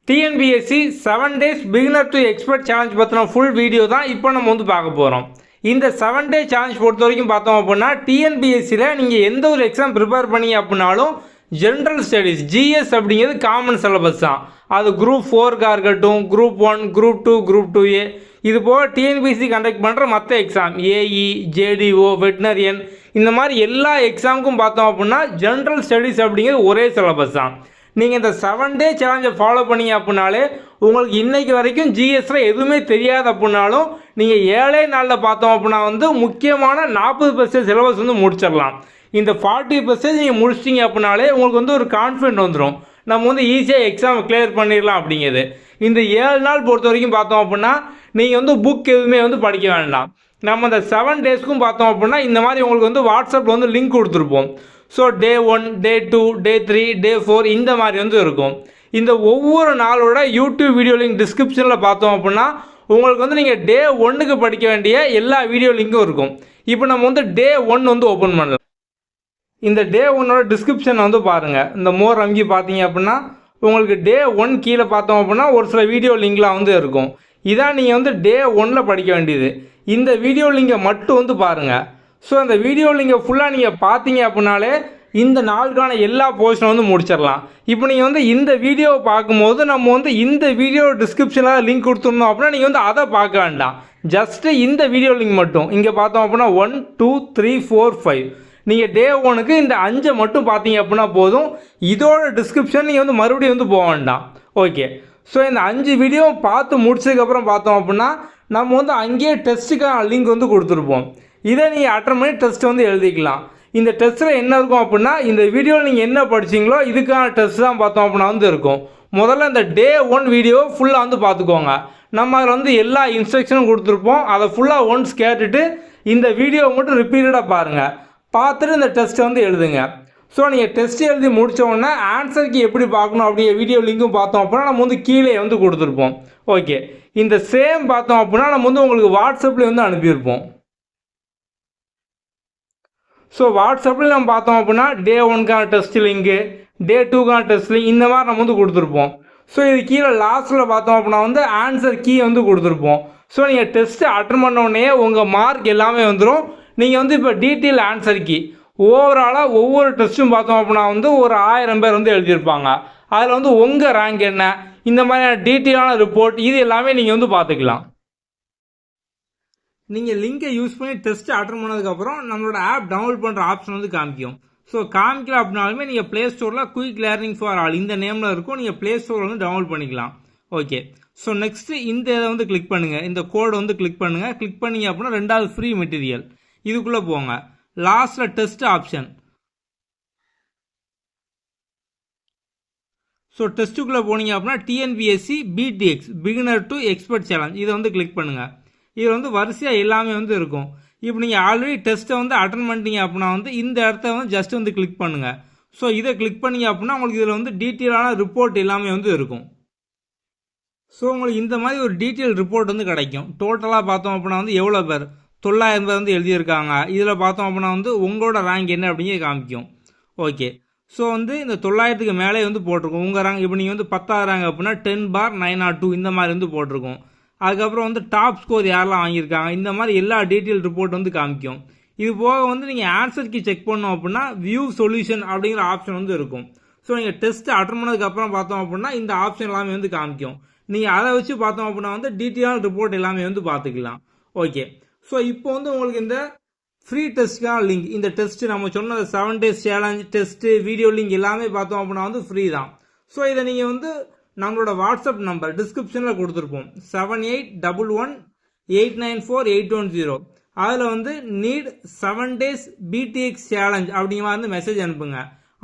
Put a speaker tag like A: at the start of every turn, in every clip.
A: TNPSC 7 days beginner to expert challenge பற்றின full video தான் இப்போ நம்ம வந்து பார்க்க போகிறோம். இந்த 7 day சேலஞ்ச் பொறுத்த வரைக்கும் பார்த்தோம் அப்படின்னா டிஎன்பிஎஸ்சியில் நீங்கள் எந்த ஒரு எக்ஸாம் ப்ரிப்பேர் பண்ணீங்க அப்படின்னாலும் ஜென்ரல் ஸ்டடீஸ் ஜிஎஸ் அப்படிங்கிறது காமன் சிலபஸ் தான். அது குரூப் 4 இருக்கட்டும், குரூப் 1, குரூப் 2, குரூப் 2A, இது போக டிஎன்பிஎஸ்சி கண்டக்ட் பண்ணுற மற்ற எக்ஸாம் ஏஇ, ஜேடிஓ, வெட்டினரியன், இந்த மாதிரி எல்லா எக்ஸாமுக்கும் பார்த்தோம் அப்படின்னா ஜென்ரல் ஸ்டடீஸ் அப்படிங்கிறது ஒரே சிலபஸ் தான். நீங்கள் இந்த 7 day சேலஞ்சை ஃபாலோ பண்ணீங்க அப்படின்னாலே உங்களுக்கு இன்றைக்கு வரைக்கும் ஜிஎஸ்சில் எதுவுமே தெரியாது அப்படின்னாலும் நீங்கள் 7 நாளில் பார்த்தோம் அப்படின்னா வந்து முக்கியமான 40% சிலபஸ் வந்து முடிச்சிடலாம். இந்த 40% நீங்கள் முடிச்சிட்டிங்க அப்படின்னாலே உங்களுக்கு வந்து ஒரு கான்ஃபிடென்ட் வந்துடும், நம்ம வந்து ஈஸியாக எக்ஸாம் கிளியர் பண்ணிடலாம் அப்படிங்கிறது. இந்த 7 நாள் பொறுத்த வரைக்கும் பார்த்தோம் அப்படின்னா நீங்கள் வந்து புக் எதுவுமே வந்து படிக்க வேண்டாம். நம்ம இந்த 7 daysக்கும் பார்த்தோம் அப்படின்னா இந்த மாதிரி உங்களுக்கு வந்து வாட்ஸ்அப்பில் வந்து லிங்க் கொடுத்துருப்போம். ஸோ டே 1, டே 2, டே 3, டே 4 இந்த மாதிரி வந்து இருக்கும். இந்த ஒவ்வொரு நாளோட யூடியூப் வீடியோ லிங்க் டிஸ்கிரிப்ஷனில் பார்த்தோம் அப்படின்னா உங்களுக்கு வந்து நீங்கள் டே 1க்கு படிக்க வேண்டிய எல்லா வீடியோ லிங்க்கும் இருக்கும். இப்போ நம்ம வந்து டே 1 வந்து ஓப்பன் பண்ணலாம். இந்த டே 1ஓட டிஸ்கிரிப்ஷன் வந்து பாருங்கள். இந்த மோர் அங்கி பார்த்தீங்க அப்படின்னா உங்களுக்கு டே 1 கீழே பார்த்தோம் அப்படின்னா ஒரு சில வீடியோ லிங்க்லாம் வந்து இருக்கும். இதான் நீங்கள் வந்து டே 1ல் படிக்க வேண்டியது. இந்த வீடியோ லிங்கை மட்டும் வந்து பாருங்கள். ஸோ அந்த வீடியோ லிங்கை ஃபுல்லாக நீங்கள் பார்த்தீங்க அப்படின்னாலே இந்த நாளுக்கான எல்லா போர்ஷனும் வந்து முடிச்சிடலாம். இப்போ நீங்கள் வந்து இந்த வீடியோவை பார்க்கும்போது நம்ம வந்து இந்த வீடியோ டிஸ்கிரிப்ஷனில் லிங்க் கொடுத்துருந்தோம் அப்படின்னா நீங்கள் வந்து அதை பார்க்க வேண்டாம், ஜஸ்ட்டு இந்த வீடியோ லிங்க் மட்டும் இங்கே பார்த்தோம் அப்படின்னா 1, 2, 3, 4, 5 நீங்கள் டே 1க்கு இந்த 5 மட்டும் பார்த்தீங்க அப்படின்னா போதும். இதோட டிஸ்கிரிப்ஷன் நீங்கள் வந்து மறுபடியும் வந்து போக வேண்டாம். ஓகே, ஸோ இந்த 5 வீடியோ பார்த்து முடிச்சதுக்கப்புறம் பார்த்தோம் அப்படின்னா நம்ம வந்து அங்கேயே டெஸ்ட்டுக்கான லிங்க் வந்து கொடுத்துருப்போம். இதை நீங்கள் அட்டன் பண்ணி டெஸ்ட் வந்து எழுதிக்கலாம். இந்த டெஸ்ட்டில் என்ன இருக்கும் அப்படின்னா இந்த வீடியோவில் நீங்கள் என்ன படிச்சிங்களோ இதுக்கான டெஸ்ட் தான் பார்த்தோம் அப்படின்னா வந்து இருக்கும். முதல்ல இந்த டே 1 வீடியோ ஃபுல்லாக வந்து பார்த்துக்கோங்க. நம்ம அதில் வந்து எல்லா இன்ஸ்ட்ரக்ஷனும் கொடுத்துருப்போம். அதை ஃபுல்லாக ஒன்ஸ் கேட்டுட்டு இந்த வீடியோவை மட்டும் ரிப்பீட்டடாக பாருங்கள். பார்த்துட்டு இந்த டெஸ்ட்டை வந்து எழுதுங்க. ஸோ நீங்கள் டெஸ்ட் எழுதி முடித்த உடனே ஆன்சருக்கு எப்படி பார்க்கணும் அப்படிங்கிற வீடியோ லிங்க்கும் பார்த்தோம் அப்படின்னா நம்ம வந்து கீழே வந்து கொடுத்துருப்போம். ஓகே, இந்த சேம் பார்த்தோம் அப்படின்னா நம்ம வந்து உங்களுக்கு வாட்ஸ்அப்பில் வந்து அனுப்பியிருப்போம். ஸோ வாட்ஸ்அப்பில் நம்ம பார்த்தோம் அப்படின்னா டே 1க்கான டெஸ்ட் லிங்கு, டே 2க்கான டெஸ்ட் லிங்க் இந்த மாதிரி நம்ம வந்து கொடுத்துருப்போம். ஸோ இது கீழே லாஸ்ட்டில் பார்த்தோம் அப்படின்னா வந்து ஆன்சர் கீ வந்து கொடுத்துருப்போம். ஸோ நீங்கள் டெஸ்ட்டு அட்டன் பண்ண உடனே உங்கள் மார்க் எல்லாமே வந்துடும். நீங்கள் வந்து இப்போ டீட்டெயில் ஆன்சர் கீ ஓவராலாக ஒவ்வொரு டெஸ்ட்டும் பார்த்தோம் அப்படின்னா வந்து ஒரு 1000 பேர் வந்து எழுதியிருப்பாங்க. அதில் வந்து உங்கள் ரேங்க் என்ன, இந்த மாதிரியான டீட்டெயிலான ரிப்போர்ட் இது எல்லாமே நீங்கள் வந்து பார்த்துக்கலாம். நீங்கள் லிங்கை யூஸ் பண்ணி டெஸ்ட் அட்டன் பண்ணதுக்கப்புறம் நம்மளோட ஆப் டவுன்லோட் பண்ணுற ஆப்ஷன் வந்து காமிக்கும். ஸோ காமிக்கல அப்படின்னாலுமே நீங்கள் ப்ளே ஸ்டோரில் குயிக் லேர்னிங் ஃபார் ஆல் இந்த நேமில் இருக்கும், நீங்கள் ப்ளே ஸ்டோரில் வந்து டவுன்லோட் பண்ணிக்கலாம். ஓகே, ஸோ நெக்ஸ்ட்டு இந்த இதை வந்து கிளிக் பண்ணுங்கள், இந்த கோடை வந்து கிளிக் பண்ணுங்கள். கிளிக் பண்ணிங்க அப்படின்னா 2வது ஃப்ரீ மெட்டீரியல் இதுக்குள்ளே போங்க. லாஸ்ட்டில் டெஸ்ட் ஆப்ஷன். ஸோ டெஸ்ட்டுக்குள்ளே போனீங்க அப்படின்னா TNPSC PTX beginner to expert challenge இதை வந்து கிளிக் பண்ணுங்கள். இது வந்து வரிசையாக எல்லாமே வந்து இருக்கும். இப்போ நீங்கள் ஆல்ரெடி டெஸ்ட்டை வந்து அட்டன் பண்ணிட்டீங்க அப்படின்னா வந்து இந்த இடத்த வந்து ஜஸ்ட் வந்து கிளிக் பண்ணுங்கள். ஸோ இதை கிளிக் பண்ணிங்க அப்படின்னா உங்களுக்கு இதில் வந்து டீட்டெயிலான ரிப்போர்ட் எல்லாமே வந்து இருக்கும். ஸோ உங்களுக்கு இந்த மாதிரி ஒரு டீட்டெயில் ரிப்போர்ட் வந்து கிடைக்கும். டோட்டலாக பார்த்தோம் அப்படின்னா வந்து எவ்வளோ பேர் 900 பேர் வந்து எழுதியிருக்காங்க. இதில் பார்த்தோம் அப்படின்னா வந்து உங்களோட ரேங்க் என்ன அப்படிங்கிற காமிக்கும். ஓகே, ஸோ வந்து இந்த 900க்கு மேலே வந்து போட்டிருக்கும் உங்கள் ரேங்க். இப்போ நீங்கள் வந்து 10வது ரேங்க் அப்படின்னா 10/902 இந்த மாதிரி வந்து போட்டிருக்கும். அதுக்கப்புறம் வந்து டாப் ஸ்கோர் யாரெல்லாம் வாங்கியிருக்காங்க இந்த மாதிரி எல்லா டீட்டெயில் ரிப்போர்ட் வந்து காமிக்கும். இது போக வந்து நீங்கள் ஆன்சர் கீ செக் பண்ணோம் அப்படின்னா வியூ சொல்யூஷன் அப்படிங்கிற ஆப்ஷன் வந்து இருக்கும். ஸோ நீங்கள் டெஸ்ட் அட்டன் பண்ணதுக்கப்புறம் பார்த்தோம் அப்படின்னா இந்த ஆப்ஷன் எல்லாமே வந்து காமிக்கும். நீங்கள் அதை வச்சு பார்த்தோம் அப்படின்னா வந்து டீட்டெயிலான ரிப்போர்ட் எல்லாமே வந்து பார்த்துக்கலாம். ஓகே, ஸோ இப்போ வந்து உங்களுக்கு இந்த ஃப்ரீ டெஸ்ட்டுக்கான லிங்க், இந்த டெஸ்ட்டு நம்ம சொன்ன 7 days challenge test video link எல்லாமே பார்த்தோம் அப்படின்னா வந்து ஃப்ரீ தான். ஸோ இதை நீங்கள் வந்து நம்மளோட வாட்ஸ்அப் நம்பர் டிஸ்கிரிப்ஷனில் கொடுத்துருப்போம் 7811894810. அதில் வந்து நீட் 7 days பிடிஎக்ஸ் சேலஞ்ச் அப்படிங்கிற மாதிரி வந்து மெசேஜ் அனுப்புங்க.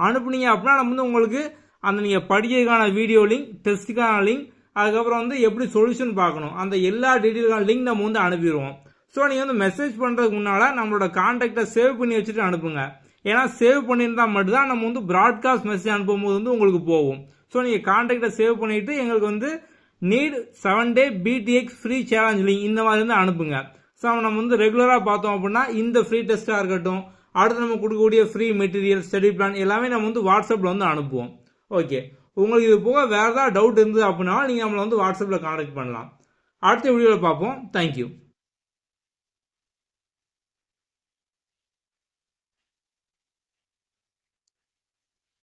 A: அனுப்புனீங்க அப்படின்னா நம்ம வந்து உங்களுக்கு அந்த நீங்கள் படிக்கிறதுக்கான வீடியோ லிங்க், டெஸ்ட்டுக்கான லிங்க், அதுக்கப்புறம் வந்து எப்படி சொல்யூஷன் பார்க்கணும் அந்த எல்லா டீட்டெயிலுக்கான லிங்க் நம்ம வந்து அனுப்பிடுவோம். ஸோ நீங்கள் வந்து மெசேஜ் பண்ணுறதுக்கு முன்னால் நம்மளோட கான்டாக்டை சேவ் பண்ணி வச்சுட்டு அனுப்புங்க. ஏன்னா சேவ் பண்ணியிருந்தால் மட்டும்தான் நம்ம வந்து ப்ராட்காஸ்ட் மெசேஜ் அனுப்பும்போது வந்து உங்களுக்கு போகும். ஸோ நீங்கள் கான்டாக்டை சேவ் பண்ணிவிட்டு எங்களுக்கு வந்து need 7 day PTX free challenge link இந்த மாதிரி வந்து அனுப்புங்க. ஸோ நம்ம வந்து ரெகுலராக பார்த்தோம் அப்படின்னா இந்த ஃப்ரீ டெஸ்ட்டாக இருக்கட்டும், அடுத்து நம்ம கொடுக்கக்கூடிய ஃப்ரீ மெட்டீரியல், ஸ்டடி பிளான் எல்லாமே நம்ம வந்து வாட்ஸ்அப்பில் வந்து அனுப்புவோம். ஓகே, உங்களுக்கு இது போக வேறு ஏதாவது டவுட் இருந்தது அப்படின்னா நீங்கள் நம்மளை வந்து வாட்ஸ்அப்பில் கான்டாக்ட் பண்ணலாம். அடுத்த வீடியோவில் பார்ப்போம். தேங்க்யூ.